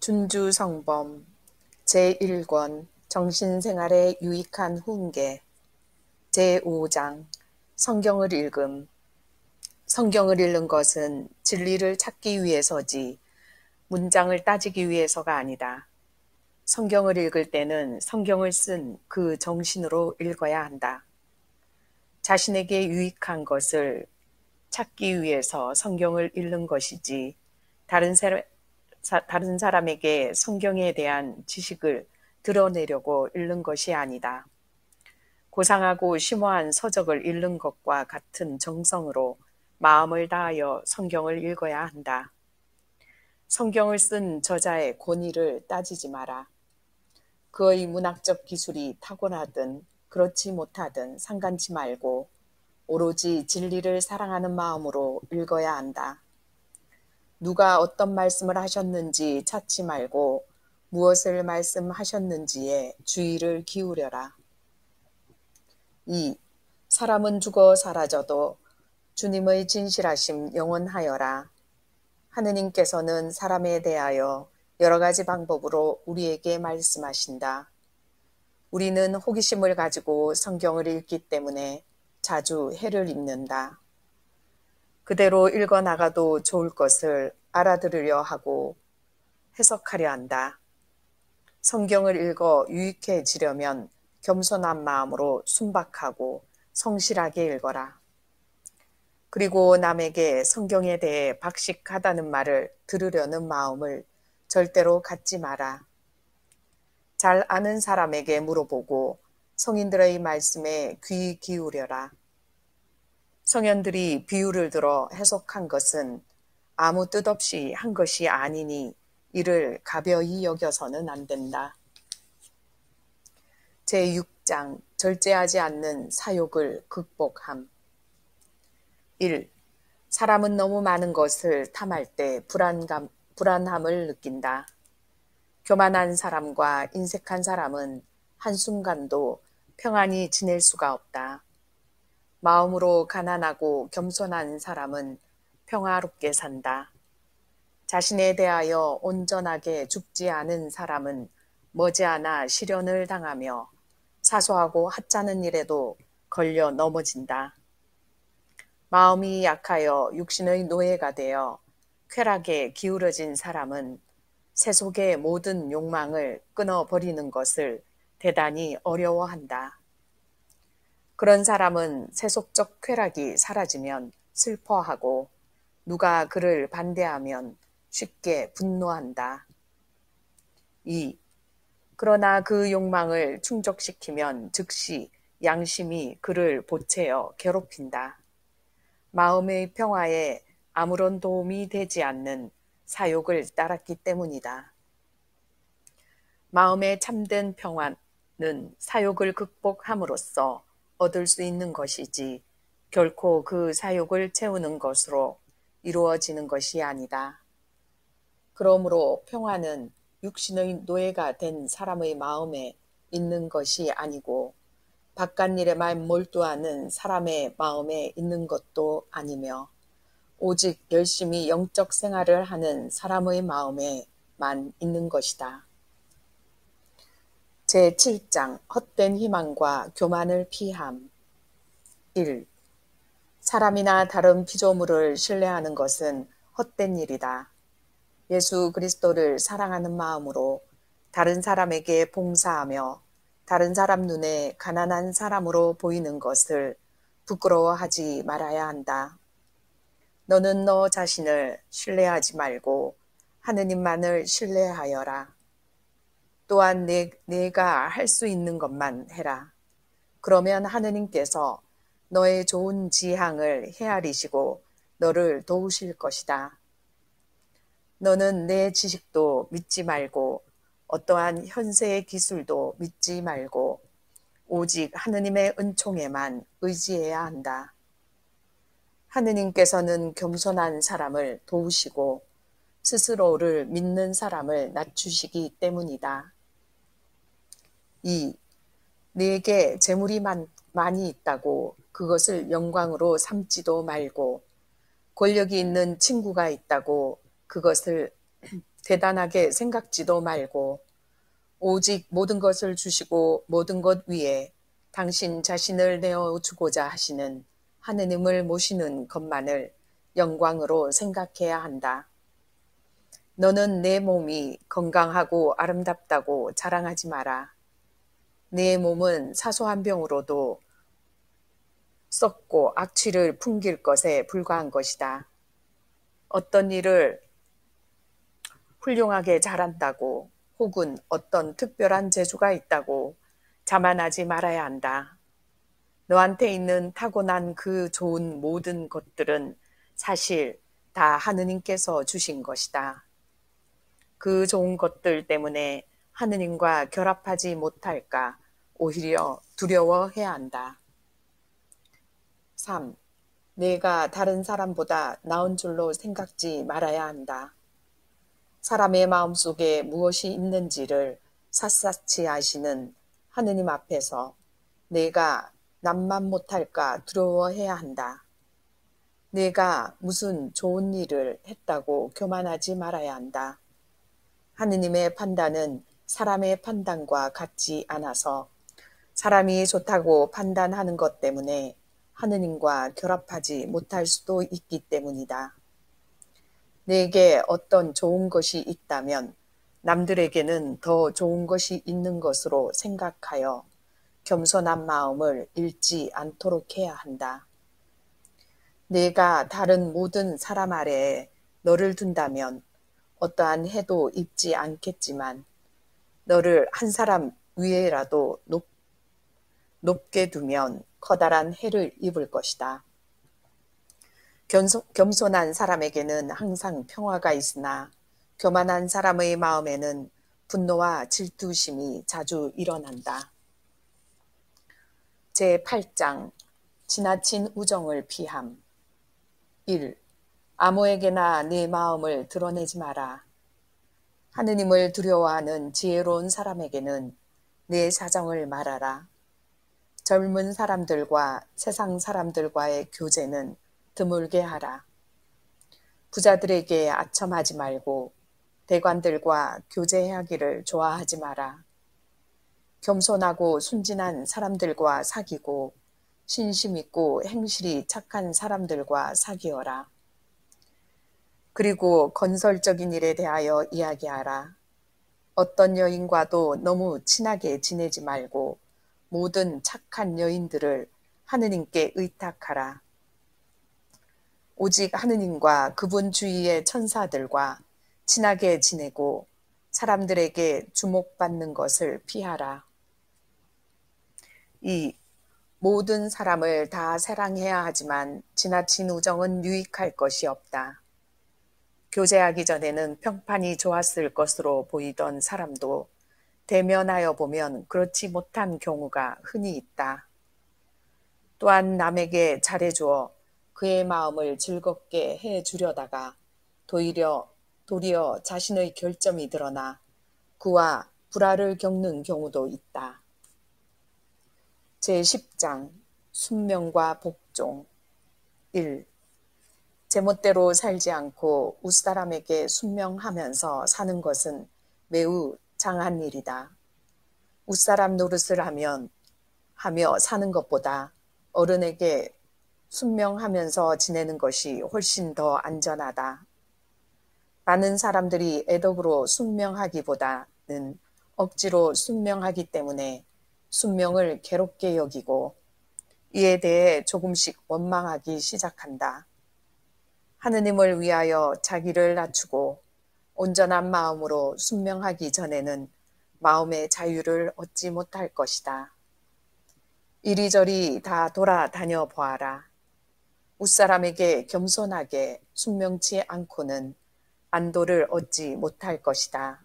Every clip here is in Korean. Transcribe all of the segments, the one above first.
준주성범 제1권 정신생활에 유익한 훈계 제5장 성경을 읽음. 성경을 읽는 것은 진리를 찾기 위해서지 문장을 따지기 위해서가 아니다. 성경을 읽을 때는 성경을 쓴 그 정신으로 읽어야 한다. 자신에게 유익한 것을 찾기 위해서 성경을 읽는 것이지 다른 사람에게 성경에 대한 지식을 드러내려고 읽는 것이 아니다. 고상하고 심오한 서적을 읽는 것과 같은 정성으로 마음을 다하여 성경을 읽어야 한다. 성경을 쓴 저자의 권위를 따지지 마라. 그의 문학적 기술이 타고나든 그렇지 못하든 상관치 말고 오로지 진리를 사랑하는 마음으로 읽어야 한다. 누가 어떤 말씀을 하셨는지 찾지 말고 무엇을 말씀하셨는지에 주의를 기울여라. 2. 사람은 죽어 사라져도 주님의 진실하심 영원하여라. 하느님께서는 사람에 대하여 여러 가지 방법으로 우리에게 말씀하신다. 우리는 호기심을 가지고 성경을 읽기 때문에 자주 해를 입는다. 그대로 읽어나가도 좋을 것을 알아들으려 하고 해석하려 한다. 성경을 읽어 유익해지려면 겸손한 마음으로 순박하고 성실하게 읽어라. 그리고 남에게 성경에 대해 박식하다는 말을 들으려는 마음을 절대로 갖지 마라. 잘 아는 사람에게 물어보고 성인들의 말씀에 귀 기울여라. 성현들이 비유를 들어 해석한 것은 아무 뜻 없이 한 것이 아니니 이를 가벼이 여겨서는 안 된다. 제6장 절제하지 않는 사욕을 극복함. 1. 사람은 너무 많은 것을 탐할 때 불안함을 느낀다. 교만한 사람과 인색한 사람은 한순간도 평안히 지낼 수가 없다. 마음으로 가난하고 겸손한 사람은 평화롭게 산다. 자신에 대하여 온전하게 죽지 않은 사람은 머지않아 시련을 당하며 사소하고 하찮은 일에도 걸려 넘어진다. 마음이 약하여 육신의 노예가 되어 쾌락에 기울어진 사람은 세속의 모든 욕망을 끊어버리는 것을 대단히 어려워한다. 그런 사람은 세속적 쾌락이 사라지면 슬퍼하고 누가 그를 반대하면 쉽게 분노한다. 2. 그러나 그 욕망을 충족시키면 즉시 양심이 그를 보채어 괴롭힌다. 마음의 평화에 아무런 도움이 되지 않는 사욕을 따랐기 때문이다. 마음의 참된 평화는 사욕을 극복함으로써 얻을 수 있는 것이지 결코 그 사욕을 채우는 것으로 이루어지는 것이 아니다. 그러므로 평화는 육신의 노예가 된 사람의 마음에 있는 것이 아니고 바깥일에만 몰두하는 사람의 마음에 있는 것도 아니며 오직 열심히 영적 생활을 하는 사람의 마음에만 있는 것이다. 제7장 헛된 희망과 교만을 피함. 1. 사람이나 다른 피조물을 신뢰하는 것은 헛된 일이다. 예수 그리스도를 사랑하는 마음으로 다른 사람에게 봉사하며 다른 사람 눈에 가난한 사람으로 보이는 것을 부끄러워하지 말아야 한다. 너는 너 자신을 신뢰하지 말고 하느님만을 신뢰하여라. 또한 내가 할 수 있는 것만 해라. 그러면 하느님께서 너의 좋은 지향을 헤아리시고 너를 도우실 것이다. 너는 내 지식도 믿지 말고 어떠한 현세의 기술도 믿지 말고 오직 하느님의 은총에만 의지해야 한다. 하느님께서는 겸손한 사람을 도우시고 스스로를 믿는 사람을 낮추시기 때문이다. 2. 네게 재물이 많이 있다고 그것을 영광으로 삼지도 말고 권력이 있는 친구가 있다고 그것을 대단하게 생각지도 말고 오직 모든 것을 주시고 모든 것 위에 당신 자신을 내어주고자 하시는 하느님을 모시는 것만을 영광으로 생각해야 한다. 너는 내 몸이 건강하고 아름답다고 자랑하지 마라. 내 몸은 사소한 병으로도 썩고 악취를 풍길 것에 불과한 것이다. 어떤 일을 훌륭하게 잘한다고 혹은 어떤 특별한 재주가 있다고 자만하지 말아야 한다. 너한테 있는 타고난 그 좋은 모든 것들은 사실 다 하느님께서 주신 것이다. 그 좋은 것들 때문에 하느님과 결합하지 못할까 오히려 두려워해야 한다. 3. 내가 다른 사람보다 나은 줄로 생각지 말아야 한다. 사람의 마음속에 무엇이 있는지를 샅샅이 아시는 하느님 앞에서 내가 남만 못할까 두려워해야 한다. 내가 무슨 좋은 일을 했다고 교만하지 말아야 한다. 하느님의 판단은 사람의 판단과 같지 않아서 사람이 좋다고 판단하는 것 때문에 하느님과 결합하지 못할 수도 있기 때문이다. 내게 어떤 좋은 것이 있다면 남들에게는 더 좋은 것이 있는 것으로 생각하여 겸손한 마음을 잃지 않도록 해야 한다. 내가 다른 모든 사람 아래에 너를 둔다면 어떠한 해도 입지 않겠지만 너를 한 사람 위에라도 높게 두면 커다란 해를 입을 것이다. 겸손한 사람에게는 항상 평화가 있으나 교만한 사람의 마음에는 분노와 질투심이 자주 일어난다. 제8장 지나친 우정을 피함. 1. 아무에게나 네 마음을 드러내지 마라. 하느님을 두려워하는 지혜로운 사람에게는 네 사정을 말하라. 젊은 사람들과 세상 사람들과의 교제는 드물게 하라. 부자들에게 아첨하지 말고 대관들과 교제하기를 좋아하지 마라. 겸손하고 순진한 사람들과 사귀고 신심 있고 행실이 착한 사람들과 사귀어라. 그리고 건설적인 일에 대하여 이야기하라. 어떤 여인과도 너무 친하게 지내지 말고 모든 착한 여인들을 하느님께 의탁하라. 오직 하느님과 그분 주위의 천사들과 친하게 지내고 사람들에게 주목받는 것을 피하라. 2. 모든 사람을 다 사랑해야 하지만 지나친 우정은 유익할 것이 없다. 교제하기 전에는 평판이 좋았을 것으로 보이던 사람도 대면하여 보면 그렇지 못한 경우가 흔히 있다. 또한 남에게 잘해주어 그의 마음을 즐겁게 해주려다가 도리어 자신의 결점이 드러나 그와 불화를 겪는 경우도 있다. 제10장 순명과 복종. 1. 제멋대로 살지 않고 웃사람에게 순명하면서 사는 것은 매우 장한 일이다. 웃사람 노릇을 하며 사는 것보다 어른에게 순명하면서 지내는 것이 훨씬 더 안전하다. 많은 사람들이 애덕으로 순명하기보다는 억지로 순명하기 때문에 순명을 괴롭게 여기고 이에 대해 조금씩 원망하기 시작한다. 하느님을 위하여 자기를 낮추고 온전한 마음으로 순명하기 전에는 마음의 자유를 얻지 못할 것이다. 이리저리 다 돌아다녀 보아라. 웃사람에게 겸손하게 순명치 않고는 안도를 얻지 못할 것이다.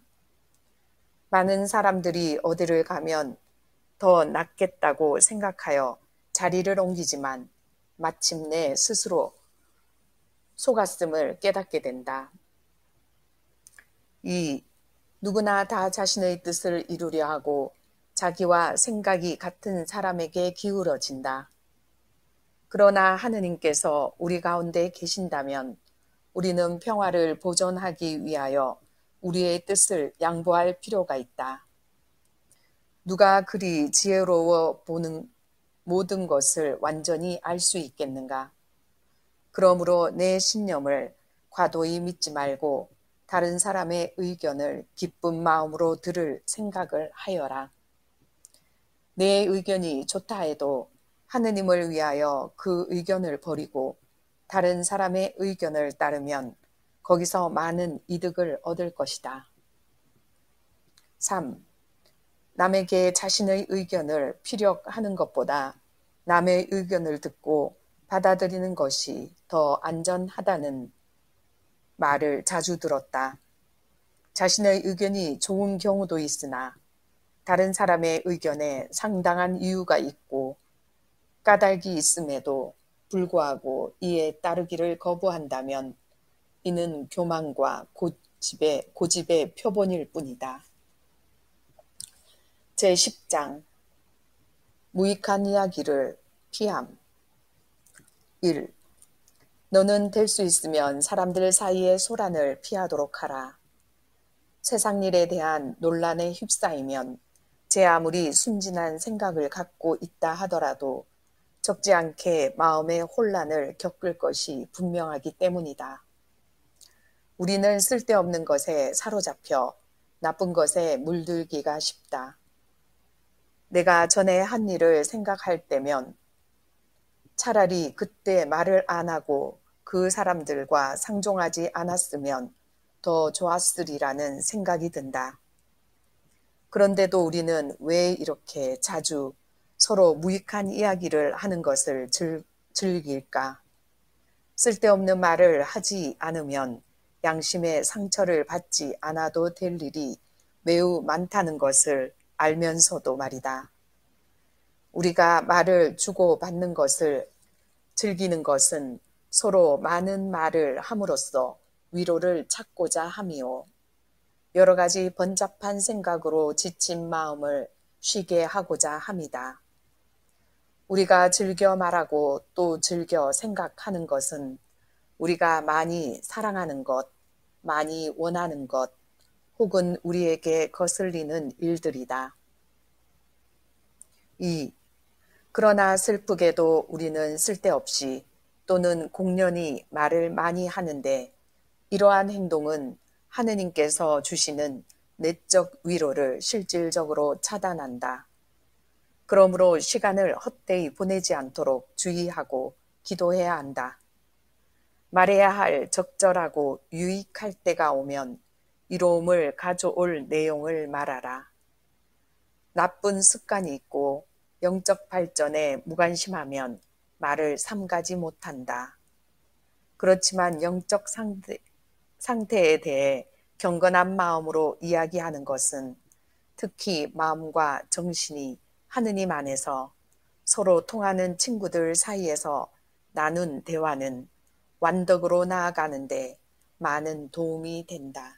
많은 사람들이 어디를 가면 더 낫겠다고 생각하여 자리를 옮기지만 마침내 스스로 속았음을 깨닫게 된다. 2. 누구나 다 자신의 뜻을 이루려 하고 자기와 생각이 같은 사람에게 기울어진다. 그러나 하느님께서 우리 가운데 계신다면 우리는 평화를 보존하기 위하여 우리의 뜻을 양보할 필요가 있다. 누가 그리 지혜로워 보는 모든 것을 완전히 알 수 있겠는가? 그러므로 내 신념을 과도히 믿지 말고 다른 사람의 의견을 기쁜 마음으로 들을 생각을 하여라. 내 의견이 좋다 해도 하느님을 위하여 그 의견을 버리고 다른 사람의 의견을 따르면 거기서 많은 이득을 얻을 것이다. 3. 남에게 자신의 의견을 피력하는 것보다 남의 의견을 듣고 받아들이는 것이 더 안전하다는 말을 자주 들었다. 자신의 의견이 좋은 경우도 있으나 다른 사람의 의견에 상당한 이유가 있고 까닭이 있음에도 불구하고 이에 따르기를 거부한다면 이는 교만과 고집의 표본일 뿐이다. 제10장 무익한 이야기를 피함. 1. 너는 될 수 있으면 사람들 사이의 소란을 피하도록 하라. 세상 일에 대한 논란에 휩싸이면 제 아무리 순진한 생각을 갖고 있다 하더라도 적지 않게 마음의 혼란을 겪을 것이 분명하기 때문이다. 우리는 쓸데없는 것에 사로잡혀 나쁜 것에 물들기가 쉽다. 내가 전에 한 일을 생각할 때면 차라리 그때 말을 안 하고 그 사람들과 상종하지 않았으면 더 좋았으리라는 생각이 든다. 그런데도 우리는 왜 이렇게 자주 서로 무익한 이야기를 하는 것을 즐길까? 쓸데없는 말을 하지 않으면 양심의 상처를 받지 않아도 될 일이 매우 많다는 것을 알면서도 말이다. 우리가 말을 주고받는 것을 즐기는 것은 서로 많은 말을 함으로써 위로를 찾고자 함이요. 여러 가지 번잡한 생각으로 지친 마음을 쉬게 하고자 함이다. 우리가 즐겨 말하고 또 즐겨 생각하는 것은 우리가 많이 사랑하는 것, 많이 원하는 것, 혹은 우리에게 거슬리는 일들이다. 2. 그러나 슬프게도 우리는 쓸데없이 또는 공연히 말을 많이 하는데 이러한 행동은 하느님께서 주시는 내적 위로를 실질적으로 차단한다. 그러므로 시간을 헛되이 보내지 않도록 주의하고 기도해야 한다. 말해야 할 적절하고 유익할 때가 오면 이로움을 가져올 내용을 말하라. 나쁜 습관이 있고 영적 발전에 무관심하면 말을 삼가지 못한다. 그렇지만 영적 상태에 대해 경건한 마음으로 이야기하는 것은 특히 마음과 정신이 하느님 안에서 서로 통하는 친구들 사이에서 나눈 대화는 완덕으로 나아가는데 많은 도움이 된다.